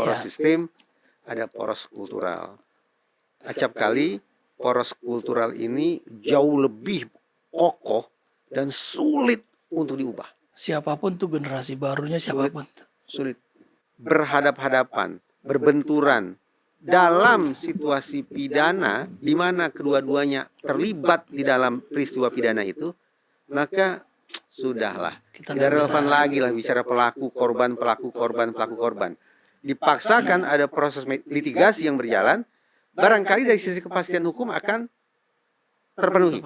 poros sistem, ada poros kultural. Acap kali poros kultural ini jauh lebih kokoh dan sulit untuk diubah. Siapapun tuh generasi barunya siapapun. Sulit. Berhadap-hadapan, berbenturan dalam situasi pidana di mana kedua-duanya terlibat di dalam peristiwa pidana itu, maka sudahlah. Tidak relevan lagi lah bicara pelaku, korban, pelaku, korban, pelaku, korban. Dipaksakan ada proses litigasi yang berjalan, barangkali dari sisi kepastian hukum akan terpenuhi.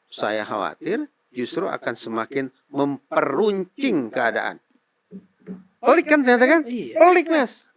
Saya khawatir justru akan semakin memperuncing keadaan. Pelik kan ternyata kan? Pelik mas,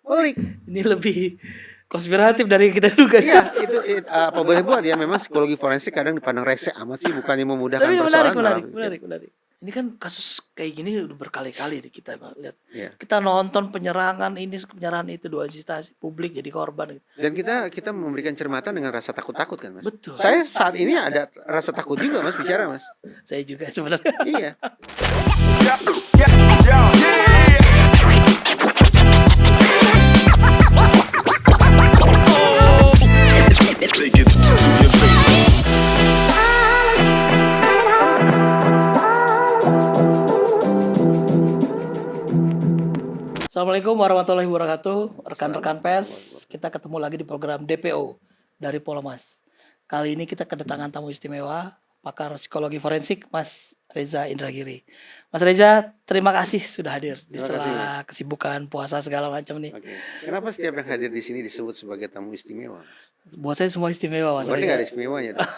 pelik. Ini lebih konspiratif dari kita duga. Iya, itu apa boleh buat ya. Memang psikologi forensik kadang dipandang resek amat sih, bukannya memudahkan persoalan. Menarik. Ini kan kasus kayak gini udah berkali-kali kita lihat. Yeah. Kita nonton penyerangan ini, penyerangan itu, dua instansi publik jadi korban. Dan kita memberikan cermatan dengan rasa takut-takut kan mas. Betul. Saya saat ini ada rasa takut juga mas bicara mas. Saya juga sebenarnya. Iya. Assalamualaikum warahmatullahi wabarakatuh. Rekan-rekan pers, kita ketemu lagi di program DPO dari Polmas. Kali ini kita kedatangan tamu istimewa, pakar psikologi forensik, Mas Reza Indragiri. Mas Reza, terima kasih sudah hadir di setelah kesibukan puasa segala macam nih. Oke. Kenapa setiap yang hadir di sini disebut sebagai tamu istimewa? Buat saya semua istimewa, Mas Berarti Reza. nggak ada istimewanya dong.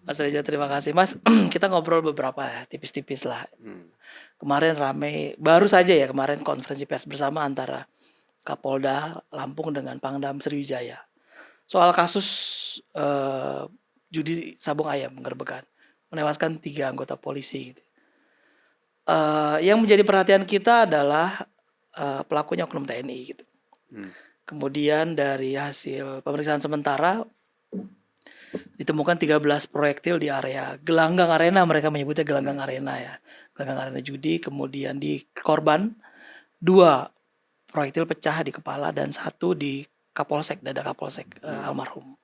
Mas Reza, terima kasih. Mas, kita ngobrol beberapa tipis-tipis lah. Kemarin rame, baru saja ya kemarin konferensi pers bersama antara Kapolda Lampung dengan Pangdam Sriwijaya. Soal kasus judi sabung ayam penggerbekan, menewaskan 3 anggota polisi. Gitu. Yang menjadi perhatian kita adalah pelakunya oknum TNI. Gitu. Kemudian dari hasil pemeriksaan sementara, ditemukan 13 proyektil di area gelanggang arena, mereka menyebutnya gelanggang arena ya, gelanggang arena judi. Kemudian di korban 2 proyektil pecah di kepala dan 1 di kapolsek, dada kapolsek almarhum.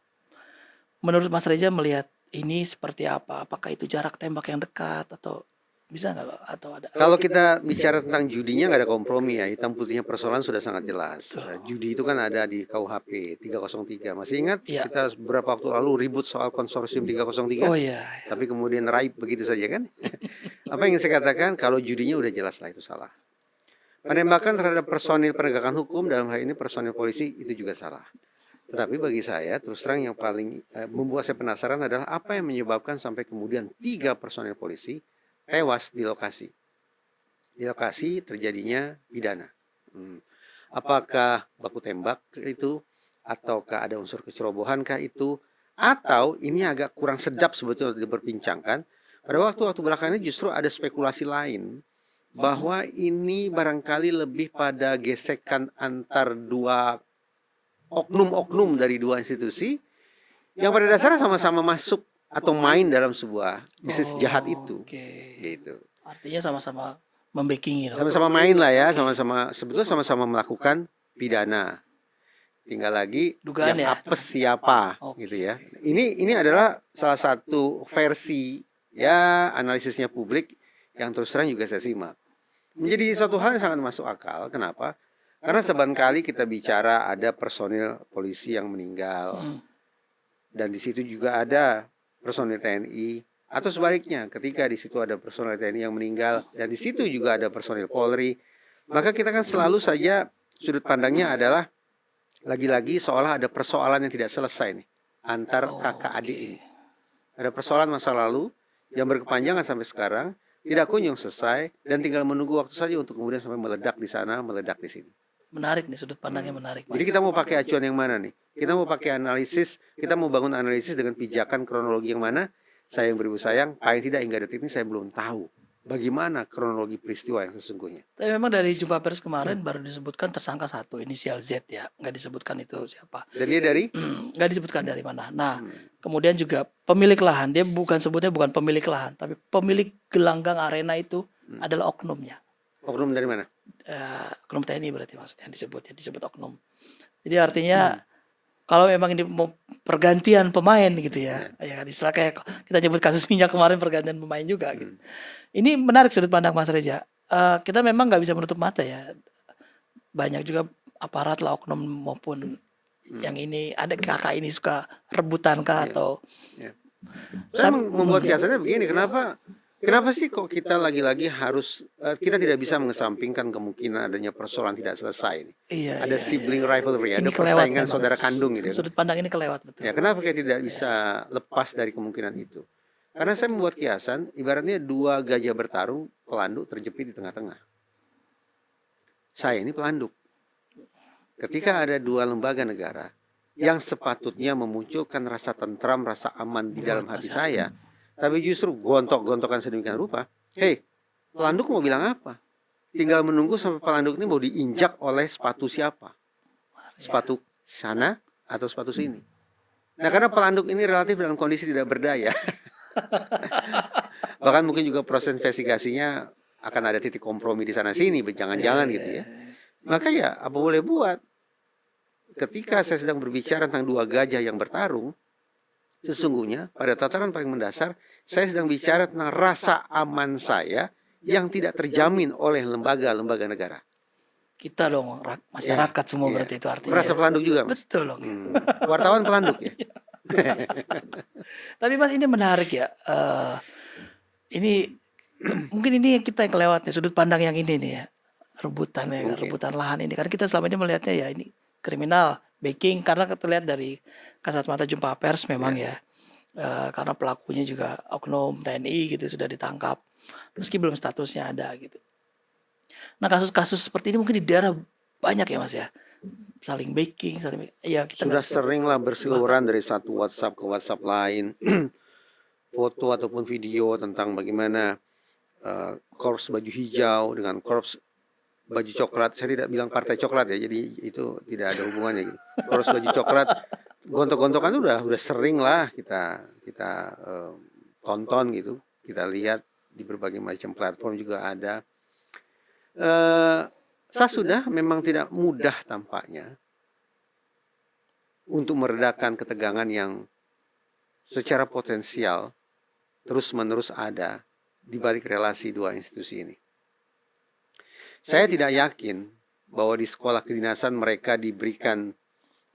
Menurut Mas Reza melihat ini seperti apa? Apakah itu jarak tembak yang dekat atau bisa nggak atau ada? Kalau kita bicara tentang judinya nggak ada kompromi ya, hitam putihnya persoalan sudah sangat jelas. Judi itu kan ada di KUHP 303. Masih ingat kita beberapa waktu lalu ribut soal konsorsium 303? Oh iya. Tapi kemudian raib begitu saja kan? Apa yang saya katakan, kalau judinya udah jelas lah itu salah. Penembakan terhadap personil penegakan hukum, dalam hal ini personil polisi, itu juga salah. Tetapi bagi saya, terus terang yang paling membuat saya penasaran adalah apa yang menyebabkan sampai kemudian 3 personil polisi tewas di lokasi. Di lokasi terjadinya pidana. Apakah baku tembak itu, ataukah ada unsur kecerobohan kah itu, atau ini agak kurang sedap sebetulnya diperbincangkan. Pada waktu-waktu belakangan ini justru ada spekulasi lain bahwa ini barangkali lebih pada gesekan antar 2 oknum-oknum dari 2 institusi yang pada dasarnya sama-sama masuk atau main dalam sebuah bisnis jahat itu. Gitu. Artinya sama-sama membackingi. Sama-sama main lah ya, sama-sama sebetulnya sama-sama melakukan pidana. Tinggal lagi dugaan yang apes siapa gitu ya. Ini adalah salah satu versi ya analisisnya publik yang terus terang juga saya simak. Menjadi suatu hal yang sangat masuk akal. Kenapa? Karena seringkali kita bicara ada personil polisi yang meninggal. Dan di situ juga ada personil TNI, atau sebaliknya ketika di situ ada personil TNI yang meninggal dan di situ juga ada personil Polri, maka kita kan selalu saja sudut pandangnya adalah lagi-lagi seolah ada persoalan yang tidak selesai nih antar kakak adik ini. Ada persoalan masa lalu yang berkepanjangan sampai sekarang, tidak kunjung selesai dan tinggal menunggu waktu saja untuk kemudian sampai meledak di sana, meledak di sini. Menarik nih, sudut pandangnya menarik. Jadi kita mau pakai acuan yang mana nih? Kita mau pakai analisis, kita mau bangun analisis dengan pijakan kronologi yang mana? Saya yang beribu sayang, paling tidak hingga detik ini saya belum tahu bagaimana kronologi peristiwa yang sesungguhnya. Tapi memang dari jumpa pers kemarin baru disebutkan tersangka 1 inisial Z ya, nggak disebutkan itu siapa. Dan dia dari? Nggak disebutkan dari mana. Nah, kemudian juga pemilik lahan, dia sebutnya bukan pemilik lahan, tapi pemilik gelanggang arena itu adalah oknumnya. Oknum dari mana? Oknum TNI berarti maksudnya disebut oknum. Jadi artinya kalau memang ini mau pergantian pemain gitu ya, ya kan istilah kayak kita nyebut kasus minyak kemarin pergantian pemain juga gitu. Ini menarik sudut pandang Mas Reza. Kita memang nggak bisa menutup mata ya. Banyak juga aparat lah oknum maupun yang ini ada kakak ini suka rebutan kah atau Ya. Saya membuat kiasannya begini, kenapa sih kok kita lagi-lagi harus kita tidak bisa mengesampingkan kemungkinan adanya persoalan tidak selesai ini. iya, Ada sibling rivalry, ada ini kelewat persaingan memang. saudara kandung gitu. Sudut pandang ini kelewat betul. Ya, kenapa kita tidak bisa lepas dari kemungkinan itu? Karena saya membuat kiasan, ibaratnya dua gajah bertarung, pelanduk terjepit di tengah-tengah. Saya ini pelanduk. Ketika ada dua lembaga negara yang sepatutnya memunculkan rasa tentram, rasa aman di dalam hati saya, tapi justru gontok-gontokan sedemikian rupa. Hei, pelanduk mau bilang apa? Tinggal menunggu sampai pelanduk ini mau diinjak oleh sepatu siapa? Sepatu sana atau sepatu sini? Nah, karena pelanduk ini relatif dalam kondisi tidak berdaya. Bahkan mungkin juga proses investigasinya akan ada titik kompromi di sana sini, jangan-jangan gitu ya. Maka ya apa boleh buat. Ketika saya sedang berbicara tentang dua gajah yang bertarung, sesungguhnya pada tataran paling mendasar, saya sedang bicara tentang rasa aman saya yang tidak terjamin oleh lembaga-lembaga negara. Kita dong masyarakat semua berarti itu artinya. Merasa pelanduk juga, Mas. Betul dong. Wartawan pelanduk ya. Tapi Mas ini menarik ya. Ini mungkin ini kita yang kelewat nih sudut pandang yang ini nih ya. Rebutan lahan ini. Karena kita selama ini melihatnya ya ini kriminal, backing karena terlihat dari kasat mata jumpa pers memang ya. Karena pelakunya juga oknum TNI gitu sudah ditangkap. Meski belum statusnya ada gitu. Nah kasus-kasus seperti ini mungkin di daerah banyak ya Mas ya. Saling backing, ya kita sudah sering lah berseliweran dari satu WhatsApp ke WhatsApp lain. Foto ataupun video tentang bagaimana korps baju hijau dengan korps baju coklat. Saya tidak bilang partai coklat ya, jadi itu tidak ada hubungannya gitu. Korps baju coklat gontok-gontokan udah sering lah kita tonton gitu, kita lihat di berbagai macam platform juga ada. Saya sudah memang tidak mudah tampaknya untuk meredakan ketegangan yang secara potensial terus-menerus ada di balik relasi dua institusi ini. Saya tidak yakin bahwa di sekolah kedinasan mereka diberikan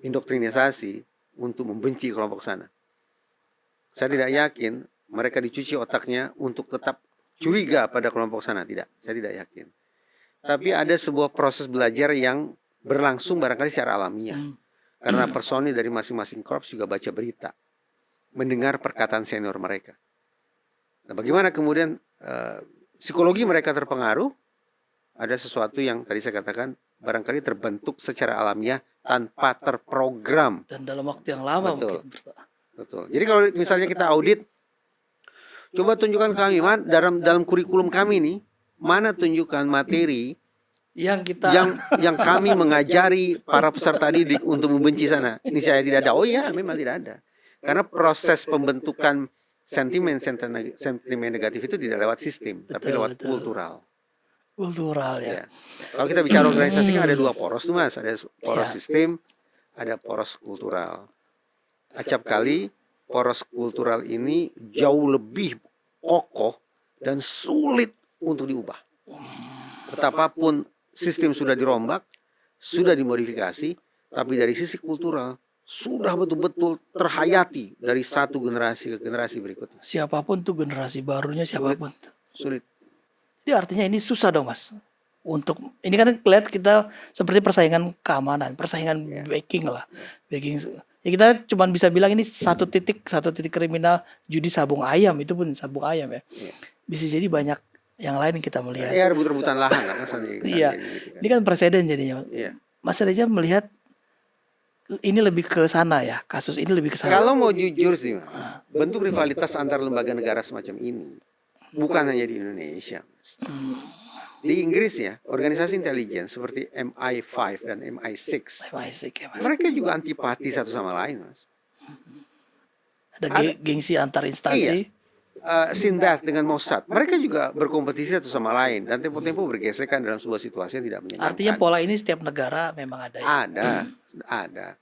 indoktrinisasi untuk membenci kelompok sana. Saya tidak yakin mereka dicuci otaknya untuk tetap curiga pada kelompok sana. Tidak, saya tidak yakin. Tapi ada sebuah proses belajar yang berlangsung barangkali secara alamiah. Karena personil dari masing-masing korps juga baca berita, mendengar perkataan senior mereka. Nah, bagaimana kemudian psikologi mereka terpengaruh? Ada sesuatu yang tadi saya katakan barangkali terbentuk secara alamiah tanpa terprogram. Dan dalam waktu yang lama Betul. mungkin. Betul. Jadi kalau misalnya kita audit, coba tunjukkan kami dalam kurikulum kami nih, mana tunjukkan materi yang kita yang kami mengajari para peserta didik untuk membenci sana. Ini saya tidak ada. Oh iya, memang tidak ada. Karena proses pembentukan sentimen negatif itu tidak lewat sistem, tapi lewat kultural. Kultural ya. Kalau kita bicara organisasi kan ada dua poros tuh Mas, ada poros sistem, ada poros kultural. Acap kali poros kultural ini jauh lebih kokoh dan sulit untuk diubah. Betapapun sistem sudah dirombak, sudah dimodifikasi, tapi dari sisi kultural sudah betul-betul terhayati dari satu generasi ke generasi berikutnya. Siapapun tuh generasi barunya siapapun. Sulit. Jadi artinya ini susah dong Mas. Untuk ini kan kelihatan kita seperti persaingan keamanan, persaingan backing lah. Backing. Ya kita cuma bisa bilang ini satu titik kriminal judi sabung ayam, itu pun sabung ayam ya. Bisa jadi banyak yang lain yang kita melihat. Ya rebut-rebutan lahan lah kan. Iya. Ini kan presiden jadinya. Mas Reza melihat ini lebih ke sana ya, kasus ini lebih ke sana. Kalau mau jujur sih Mas, bentuk rivalitas antar lembaga negara semacam ini bukan hanya di Indonesia, Mas. Di Inggris ya, organisasi intelijen seperti MI5 dan MI6, mereka juga antipati satu sama lain, Mas. Ada gengsi antar instansi. Iya. Sinbad dengan Mossad, mereka juga berkompetisi satu sama lain dan tempo-tempo bergesekan dalam sebuah situasi yang tidak menyenangkan. Artinya pola ini setiap negara memang ada ya. Ada.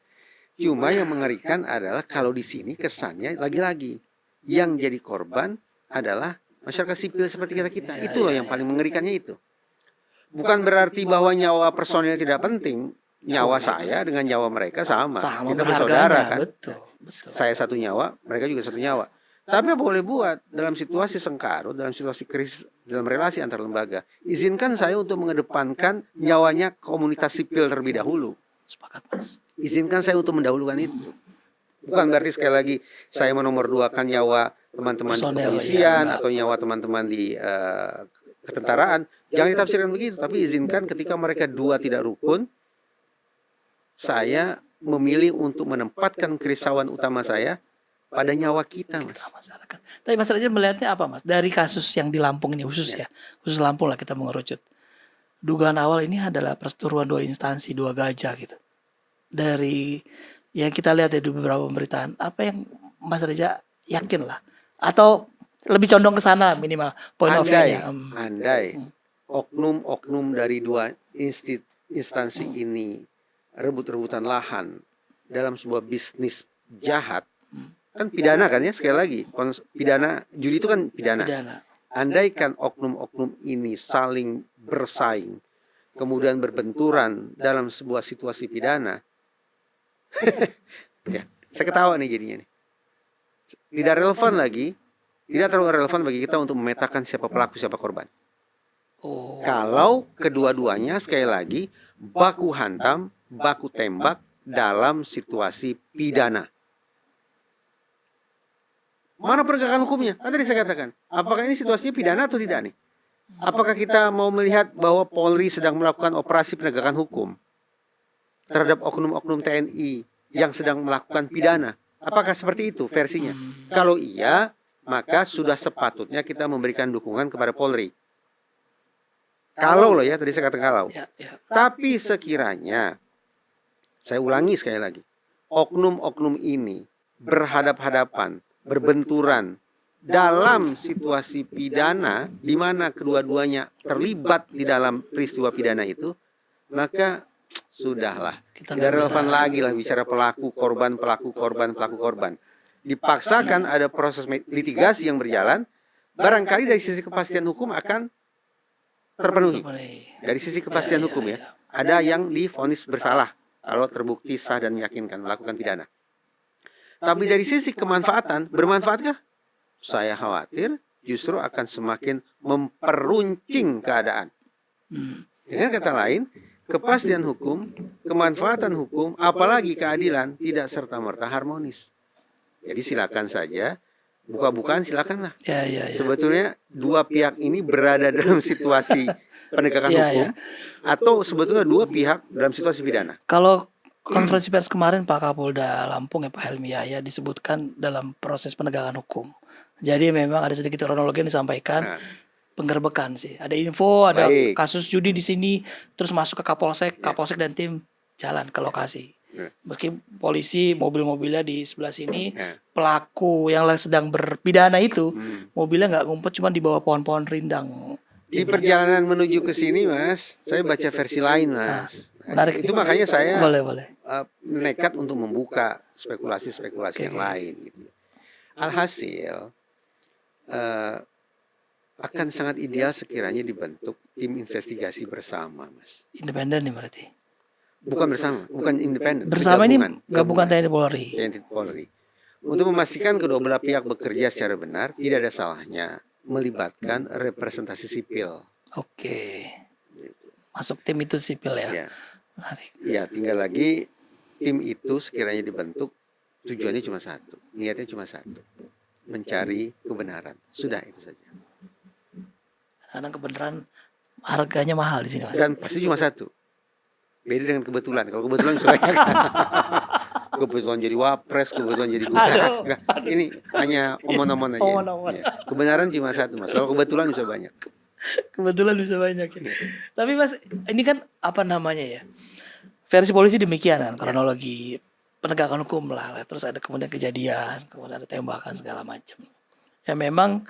Cuma yang mengerikan adalah kalau di sini kesannya lagi-lagi yang jadi korban adalah masyarakat sipil seperti kita. Itu loh yang paling mengerikannya itu. Bukan berarti bahwa nyawa personil tidak penting. Nyawa saya dengan nyawa mereka sama. Kita bersaudara kan. Betul. Saya satu nyawa, mereka juga satu nyawa. Tapi apa boleh buat dalam situasi sengkarut, dalam situasi krisis, dalam relasi antar lembaga, izinkan saya untuk mengedepankan nyawanya komunitas sipil terlebih dahulu. Sepakat, Mas. Izinkan saya untuk mendahulukan itu. Bukan berarti sekali lagi saya menomorduakan nyawa teman-teman di kepolisian atau nyawa teman-teman di ketentaraan. Jangan ditafsirkan begitu. Tapi izinkan ketika mereka dua tidak rukun, saya memilih untuk menempatkan kerisauan utama saya pada nyawa kita, Mas. Masyarakat. Tapi Mas Raja melihatnya apa, Mas? Dari kasus yang di Lampung ini khusus ya. Khusus Lampung lah kita mengerucut. Dugaan awal ini adalah perseteruan dua instansi, dua gajah gitu. Dari yang kita lihat ya di beberapa pemberitaan, apa yang Mas Raja yakin lah? Atau lebih condong ke sana minimal point of view-nya. Andai oknum-oknum dari dua instansi ini rebut-rebutan lahan dalam sebuah bisnis jahat, kan pidana kan ya, sekali lagi pidana, judi itu kan pidana. Andaikan oknum-oknum ini saling bersaing kemudian berbenturan dalam sebuah situasi pidana, ya saya ketawa nih jadinya nih. Tidak relevan lagi, tidak terlalu relevan bagi kita untuk memetakan siapa pelaku siapa korban. Kalau kedua-duanya sekali lagi baku hantam, baku tembak dalam situasi pidana. Mana penegakan hukumnya? Kan tadi saya katakan, apakah ini situasinya pidana atau tidak nih? Apakah kita mau melihat bahwa Polri sedang melakukan operasi penegakan hukum terhadap oknum-oknum TNI yang sedang melakukan pidana? Apakah seperti itu versinya? Kalau iya, maka sudah sepatutnya kita memberikan dukungan kepada Polri. Kalau loh ya, tadi saya katakan kalau. Tapi sekiranya, saya ulangi sekali lagi, oknum-oknum ini berhadap-hadapan, berbenturan dalam situasi pidana di mana kedua-duanya terlibat di dalam peristiwa pidana itu, maka sudahlah, tidak relevan lagi lah bicara pelaku korban. Dipaksakan ada proses litigasi yang berjalan, barangkali dari sisi kepastian hukum akan terpenuhi. Dari sisi kepastian hukum ya, ada yang divonis bersalah kalau terbukti sah dan meyakinkan melakukan pidana. Tapi dari sisi kemanfaatan, bermanfaatkah? Saya khawatir justru akan semakin memperuncing keadaan. Dengan kata lain, kepastian hukum, kemanfaatan hukum, apalagi keadilan tidak serta-merta harmonis. Jadi silakan saja, buka-bukaan silakanlah. Sebetulnya dua pihak ini berada dalam situasi penegakan hukum, atau sebetulnya dua pihak dalam situasi pidana. Kalau konferensi pers kemarin Pak Kapolda Lampung ya Pak Helmi Yahya disebutkan dalam proses penegakan hukum. Jadi memang ada sedikit kronologi yang disampaikan. Penggerbekan sih. Ada info, ada kasus judi di sini, terus masuk ke Kapolsek dan tim jalan ke lokasi. Meski polisi mobil-mobilnya di sebelah sini, pelaku yang sedang berpidana itu mobilnya nggak ngumpet, cuma di bawah pohon-pohon rindang. Di perjalanan menuju ke sini, Mas, saya baca versi lain, Mas. Menarik. Itu makanya saya boleh. nekat untuk membuka spekulasi-spekulasi yang lain. Gitu. Alhasil akan sangat ideal sekiranya dibentuk tim investigasi bersama, Mas. Independen nih berarti. Bukan bersama, bukan independen. Bersama ini gabungan TNI Polri. TNI Polri. Untuk memastikan kedua belah pihak bekerja secara benar, tidak ada salahnya melibatkan representasi sipil. Oke. Masuk tim itu sipil ya. Menarik. Ya, tinggal lagi tim itu sekiranya dibentuk, tujuannya cuma satu, niatnya cuma satu, mencari kebenaran. Sudah itu saja. Karena kebenaran harganya mahal di sini, Mas. Dan pasti cuma satu. Beda dengan kebetulan. Kalau kebetulan bisa banyak. Kebetulan jadi wapres, kebetulan jadi gubernur. Ini hanya omon-omon aja. Ya. Kebenaran cuma satu, Mas. Kalau kebetulan bisa banyak. Kebetulan bisa banyak ya. Tapi Mas, ini kan apa namanya ya? Versi polisi demikian kan, kronologi penegakan hukum lah. Terus ada kemudian kejadian, kemudian ada tembakan segala macam. Ya memang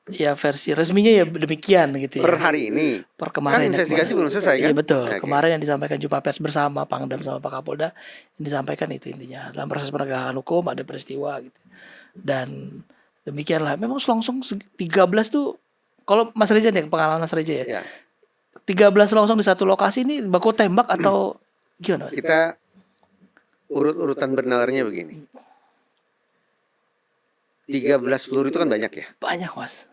ya versi resminya ya demikian gitu ya. Per hari ini. Per Kan kemarin investigasi belum selesai kan? Iya betul. Oke. Kemarin yang disampaikan jumpa pers bersama Pangdam sama Pak Kapolda, yang disampaikan itu intinya. Dalam proses penegakan hukum ada peristiwa gitu. Dan demikianlah. Memang selongsong 13 tuh, kalau Mas Reza nih, pengalaman Mas Reza ya. Ya. 13 selongsong di satu lokasi ini baku tembak atau gimana? Mas? Kita urut-urutan benalarnya begini. 13 peluru itu kan banyak ya. Banyak Mas.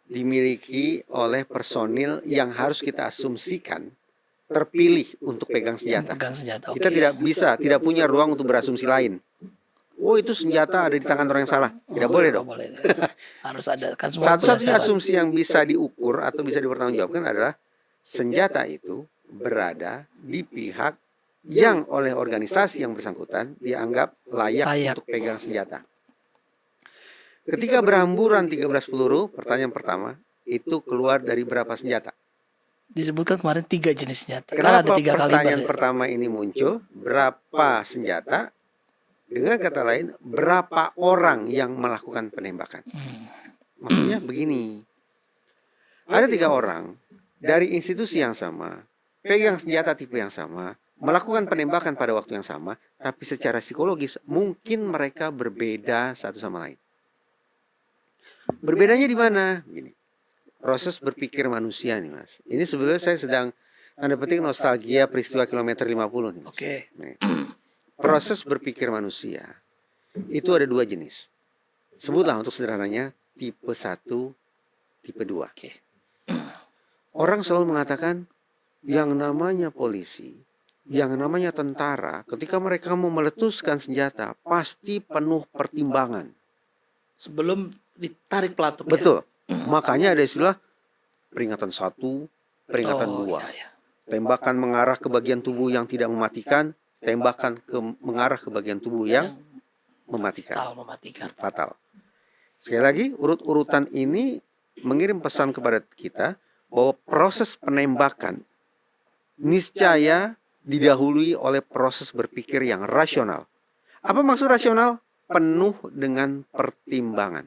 Dimiliki oleh personil yang harus kita asumsikan terpilih untuk pegang senjata. Pegang senjata. Kita tidak punya ruang untuk berasumsi lain. Oh itu senjata ada di tangan orang yang salah. Tidak boleh dong. Boleh. Harus ada kan semua. Satu-satunya asumsi yang bisa diukur atau bisa dipertanggungjawabkan adalah senjata itu berada di pihak yang oleh organisasi yang bersangkutan dianggap layak untuk pegang senjata. Ketika berhamburan 13 peluru, pertanyaan pertama, itu keluar dari berapa senjata? Disebutkan kemarin 3 jenis senjata. Kenapa ada 3 pertanyaan pertama ini muncul? Berapa senjata? Dengan kata lain, berapa orang yang melakukan penembakan? Maksudnya begini, ada 3 orang dari institusi yang sama, pegang senjata tipe yang sama, melakukan penembakan pada waktu yang sama, tapi secara psikologis mungkin mereka berbeda satu sama lain. Berbedanya di mana? Gini, proses berpikir manusia nih Mas. Ini sebetulnya saya sedang tanda petik nostalgia peristiwa kilometer 50 nih Mas. Oke. Nih. Proses berpikir manusia itu ada 2 jenis. Sebutlah untuk sederhananya tipe 1, tipe 2. Oke. Orang selalu mengatakan yang namanya polisi, yang namanya tentara, ketika mereka mau meletuskan senjata pasti penuh pertimbangan. Sebelum ditarik pelatuk. Betul. Makanya ada istilah peringatan 1, peringatan 2. Iya. Tembakan mengarah ke bagian tubuh yang tidak mematikan, tembakan mengarah ke bagian tubuh yang mematikan. Fatal. Sekali lagi, urut-urutan ini mengirim pesan kepada kita bahwa proses penembakan niscaya didahului oleh proses berpikir yang rasional. Apa maksud rasional? Penuh dengan pertimbangan.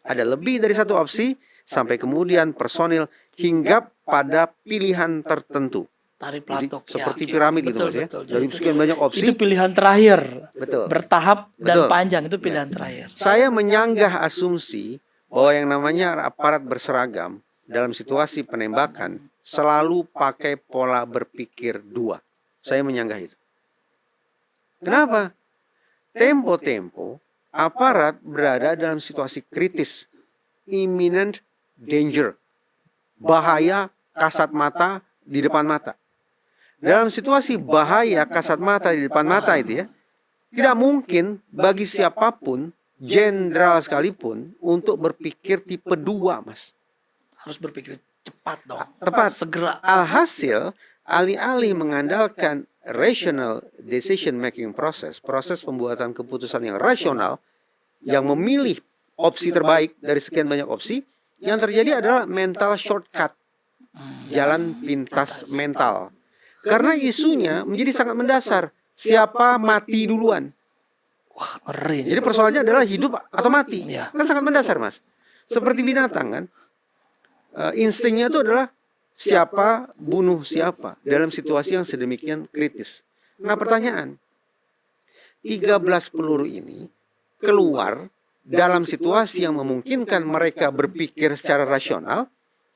Ada lebih dari satu opsi sampai kemudian personil hinggap pada pilihan tertentu. Tarik pelatuk. Jadi, seperti piramid gitu Mas ya. Dari sekian banyak opsi. Itu pilihan terakhir. Betul. Bertahap dan Betul. panjang itu pilihan terakhir. Saya menyanggah asumsi bahwa yang namanya aparat berseragam dalam situasi penembakan selalu pakai pola berpikir 2. Saya menyanggah itu. Kenapa? Tempo-tempo aparat berada dalam situasi kritis, imminent danger, bahaya kasat mata di depan mata. Dalam situasi bahaya kasat mata di depan mata itu ya, tidak mungkin bagi siapapun, jenderal sekalipun, untuk berpikir tipe 2 Mas. Harus berpikir cepat dong. Tepat. Segera. Alhasil, alih-alih mengandalkan rational decision making process, proses pembuatan keputusan yang rasional, yang memilih opsi terbaik dari sekian banyak opsi, yang terjadi adalah mental shortcut, jalan pintas mental. Karena isunya menjadi sangat mendasar, siapa mati duluan. Wah, ngeri. Jadi persoalannya adalah hidup atau mati. Ya. Kan sangat mendasar Mas. Seperti binatang kan, instingnya itu adalah siapa bunuh siapa dalam situasi yang sedemikian kritis. Nah pertanyaan, 13 peluru ini keluar dalam situasi yang memungkinkan mereka berpikir secara rasional,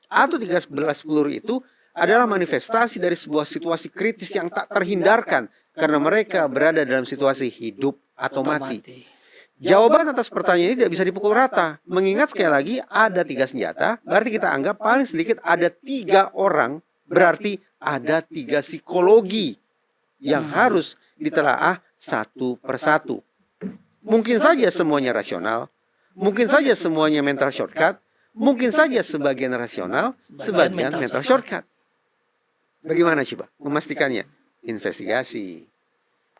atau 13 peluru itu adalah manifestasi dari sebuah situasi kritis yang tak terhindarkan karena mereka berada dalam situasi hidup atau mati. Jawaban atas pertanyaan ini tidak bisa dipukul rata. Mengingat sekali lagi ada 3 senjata, berarti kita anggap paling sedikit ada 3 orang, berarti ada 3 psikologi yang harus ditelaah satu persatu. Mungkin saja semuanya rasional, mungkin saja semuanya mental shortcut, mungkin saja sebagian rasional, sebagian mental shortcut. Bagaimana coba memastikannya? Investigasi,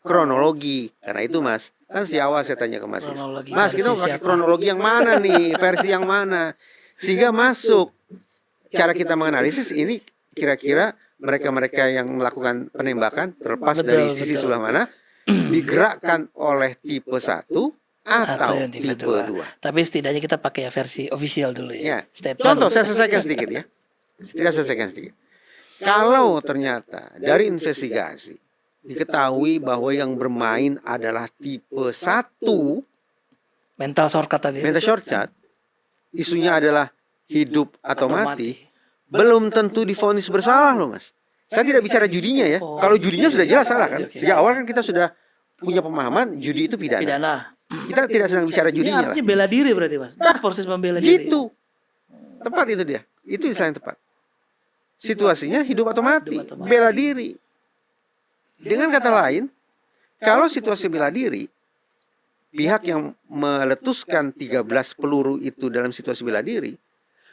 kronologi. Karena itu Mas, kan si awal saya tanya ke Mas, Mas kita mau pakai kronologi yang mana nih, versi yang mana, sehingga masuk cara kita menganalisis ini kira-kira mereka-mereka yang melakukan penembakan terlepas dari sisi sebelah mana, digerakkan oleh tipe 1 atau yang tipe 2. Tapi setidaknya kita pakai yang versi official dulu Ya. ya. Statement. Contoh, saya selesaikan sedikit ya. Kita selesaikan sedikit. Kalau ternyata dari investigasi diketahui bahwa yang bermain adalah tipe 1, Mental shortcut tadi. mental shortcut, isunya adalah hidup atau mati, belum tentu divonis bersalah loh Mas. Saya tidak bicara judinya ya. Kalau judinya sudah jelas salah kan. Sejak awal kan kita sudah punya pemahaman judi itu pidana. Pidana. Kita tidak sedang bicara Ini judinya lah. artinya bela diri berarti Mas. Itu proses membela diri. Gitu. Tepat itu dia. Itu istilah yang tepat. Situasinya hidup atau mati, Hidup atau mati. bela diri. Dengan kata lain, kalau situasi bela diri, pihak yang meletuskan 13 peluru itu dalam situasi bela diri,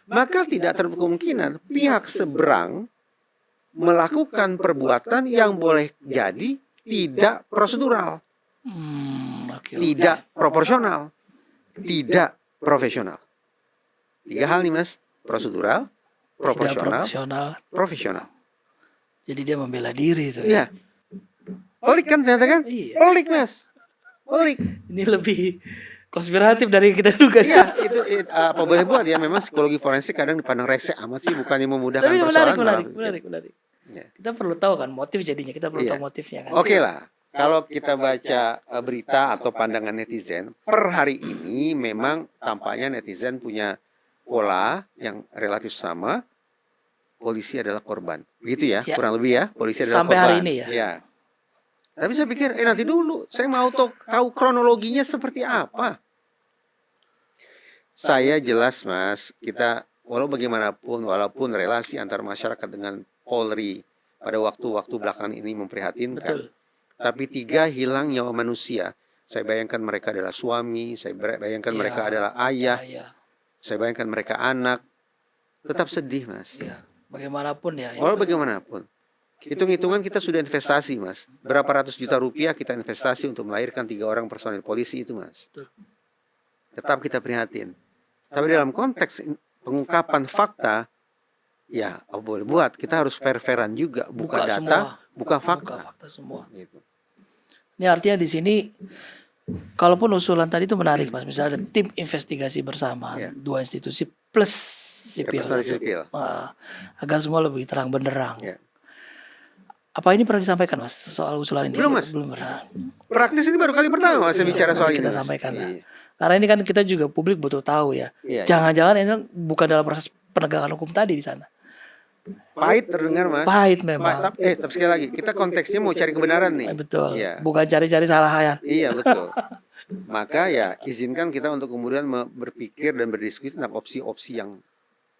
maka tidak tertutup kemungkinan pihak seberang melakukan perbuatan yang boleh jadi tidak prosedural, Oke. tidak proporsional, tidak profesional. 3 hal nih Mas, prosedural, Tidak proporsional, profesional. profesional. Jadi dia membela diri itu. Iya. Pelik kan ternyata kan? Iya. Pelik Mas. Pelik. Ini lebih konspiratif dari kita duga. Iya, itu apa boleh buat ya, memang psikologi forensik kadang dipandang resek amat sih, bukannya memudahkan Tapi persoalan. menarik. Ya. Kita perlu tahu kan motif jadinya. Kita perlu Iya. tahu motifnya kan. Oke lah, kalau kita baca berita atau pandangan netizen, per hari ini memang tampaknya netizen punya pola yang relatif sama. Polisi adalah korban, begitu ya, Ya. kurang lebih ya. Polisi adalah Sampai korban. hari ini ya. Tapi saya pikir, nanti dulu, saya mau tahu kronologinya seperti apa. Saya jelas Mas, kita walaupun relasi antar masyarakat dengan Polri pada waktu-waktu belakangan ini memprihatinkan. Betul. Tapi 3 hilang nyawa manusia. Saya bayangkan mereka adalah suami, saya bayangkan Iya. mereka adalah ayah, Iya. saya bayangkan mereka anak. Tetap sedih Mas. Iya. Bagaimanapun ya. Walau bagaimanapun. Hitung-hitungan kita sudah investasi Mas. Berapa ratus juta rupiah kita investasi untuk melahirkan 3 orang personil polisi itu Mas. Betul. Tetap kita prihatin. Tapi dalam konteks pengungkapan fakta, ya apa boleh buat, kita harus fair-fairan juga, buka data, semua. buka Buka fakta. fakta semua. Gitu. Ini artinya di sini kalaupun usulan tadi itu menarik Mas, misalnya ada tim investigasi bersama Ya. 2 institusi plus sipil, Representasi sipil. agar semua lebih terang benderang. Ya. Apa ini pernah disampaikan Mas soal usulan ini? Belum, Mas. Belum pernah. Praktis ini baru kali pertama saya bicara soal ini. Kita Mas. sampaikan lah. Iya. Karena ini kan kita juga publik butuh tahu ya. Iya, Jangan-jangan ini bukan dalam proses penegakan hukum tadi di sana. Pahit terdengar Mas. Pahit memang. Tapi sekali lagi, kita konteksnya mau cari kebenaran nih. Betul. Iya. Bukan cari-cari salah ya. Iya betul. Maka ya izinkan kita untuk kemudian berpikir dan berdiskusi tentang opsi-opsi yang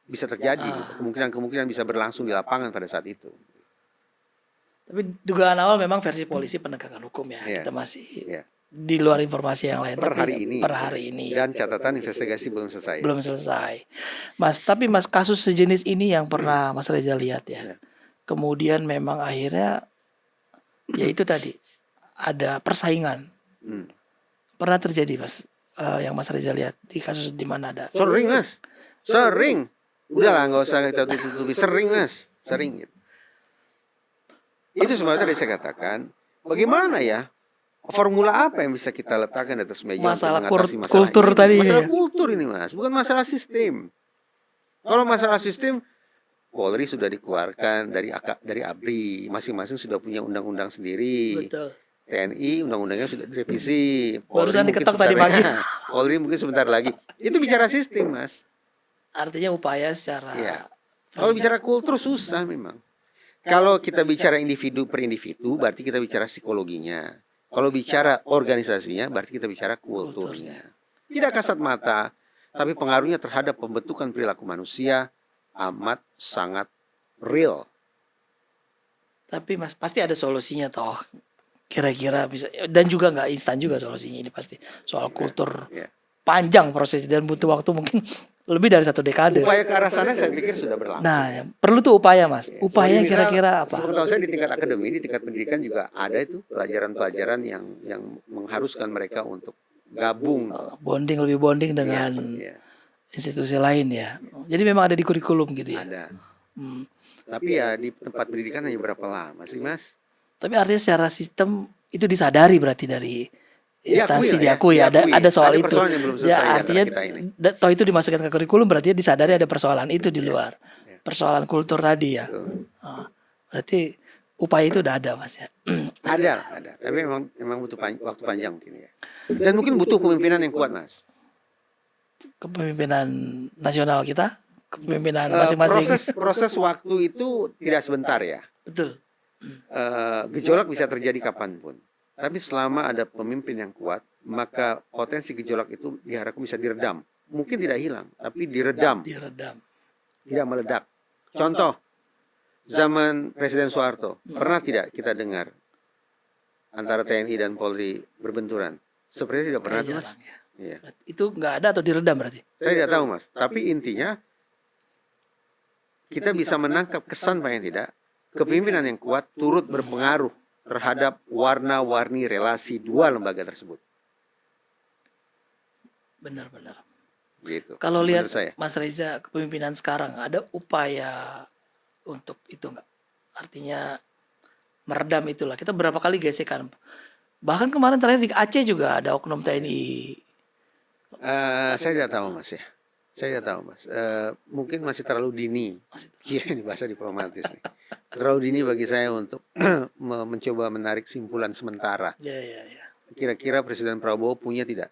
bisa terjadi, kemungkinan-kemungkinan bisa berlangsung di lapangan pada saat itu. Tapi dugaan awal memang versi polisi penegakan hukum ya. Iya. Kita masih Iya. di luar informasi yang lain. Per Tapi hari ini. Per hari ini. Dan catatan investigasi belum selesai. Belum selesai. Mas, tapi Mas kasus sejenis ini yang pernah Mas Reza lihat ya. Iya. Kemudian memang akhirnya ya itu tadi ada persaingan. Hmm. Pernah terjadi Mas yang Mas Reza lihat di kasus di mana ada. Sering Mas, sering. Udahlah nggak usah kita tutupi. Sering Mas, sering. Gitu. Itu sebenarnya tadi saya katakan, bagaimana ya? Formula apa yang bisa kita letakkan di atas meja Masalah untuk mengatasi masalah kultur ini? tadi Masalah ya. kultur ini Mas, bukan masalah sistem. Kalau masalah sistem, Polri sudah dikeluarkan dari ABRI, masing-masing sudah punya undang-undang sendiri. Betul. TNI undang-undangnya sudah direvisi. Barusan mungkin diketok sebentar tadi pagi. Polri mungkin sebentar lagi. Itu bicara sistem Mas. Artinya upaya secara Iya. Kalau bicara kultur susah memang. Kalau kita bicara individu per individu, berarti kita bicara psikologinya. Kalau bicara organisasinya, berarti kita bicara kulturnya. Tidak kasat mata, tapi pengaruhnya terhadap pembentukan perilaku manusia amat sangat real. Tapi Mas pasti ada solusinya toh. Kira-kira bisa, dan juga nggak instan juga solusinya ini pasti soal kultur. Ya. Panjang proses dan butuh waktu mungkin lebih dari 1 dekade. Upaya ke arah sana saya pikir sudah berlangsung. Nah, perlu tuh upaya Mas. Upaya Seperti misal, kira-kira apa? Sepengetahuan saya di tingkat akademi, di tingkat pendidikan juga ada itu pelajaran-pelajaran yang mengharuskan mereka untuk gabung. Lebih bonding dengan Iya, institusi lain ya. Jadi memang ada di kurikulum gitu ya. ada. Hmm. Tapi ya di tempat pendidikan hanya berapa lama sih Mas? Tapi artinya secara sistem itu disadari berarti dari instansi lah ya, diakui, ada soal ada itu. persoalan yang belum selesai Ya di antara artinya kita ini. toh itu dimasukkan ke kurikulum berarti disadari ada persoalan itu di luar. Persoalan kultur tadi ya. Betul. Oh, berarti upaya itu udah ada Mas ya. Ada. Tapi memang butuh waktu panjang mungkin ya. Dan mungkin butuh kepemimpinan yang kuat, Mas. Kepemimpinan nasional kita, kepemimpinan Eh, masing-masing. proses waktu itu tidak sebentar ya. Betul. Gejolak bisa terjadi kapanpun. Tapi selama ada pemimpin yang kuat, maka potensi gejolak itu diharapkan bisa diredam. Mungkin tidak hilang, tapi diredam, Diredam. tidak meledak. Contoh, zaman Presiden Soeharto, pernah tidak kita dengar antara TNI dan Polri berbenturan? Sepertinya tidak pernah, tuh, Mas. Jarang ya. Iya. Itu nggak ada atau diredam berarti? Saya tidak tahu, Mas. Tapi intinya kita bisa menangkap kesan paling tidak kepemimpinan yang kuat turut berpengaruh terhadap warna-warni relasi dua lembaga tersebut. Benar-benar. Gitu. Kalau lihat menurut saya. Mas Reza kepemimpinan sekarang ada upaya untuk itu nggak? Artinya meredam itulah. Kita berapa kali gesekan. Bahkan kemarin terakhir di Aceh juga ada oknum TNI. Saya tidak tahu, Mas ya. Saya tidak tahu, Mas. Mungkin masih terlalu dini. Iya, ini bahasa diplomatis nih. Terlalu dini bagi saya untuk mencoba menarik simpulan sementara. Ya. Kira-kira Presiden Prabowo punya tidak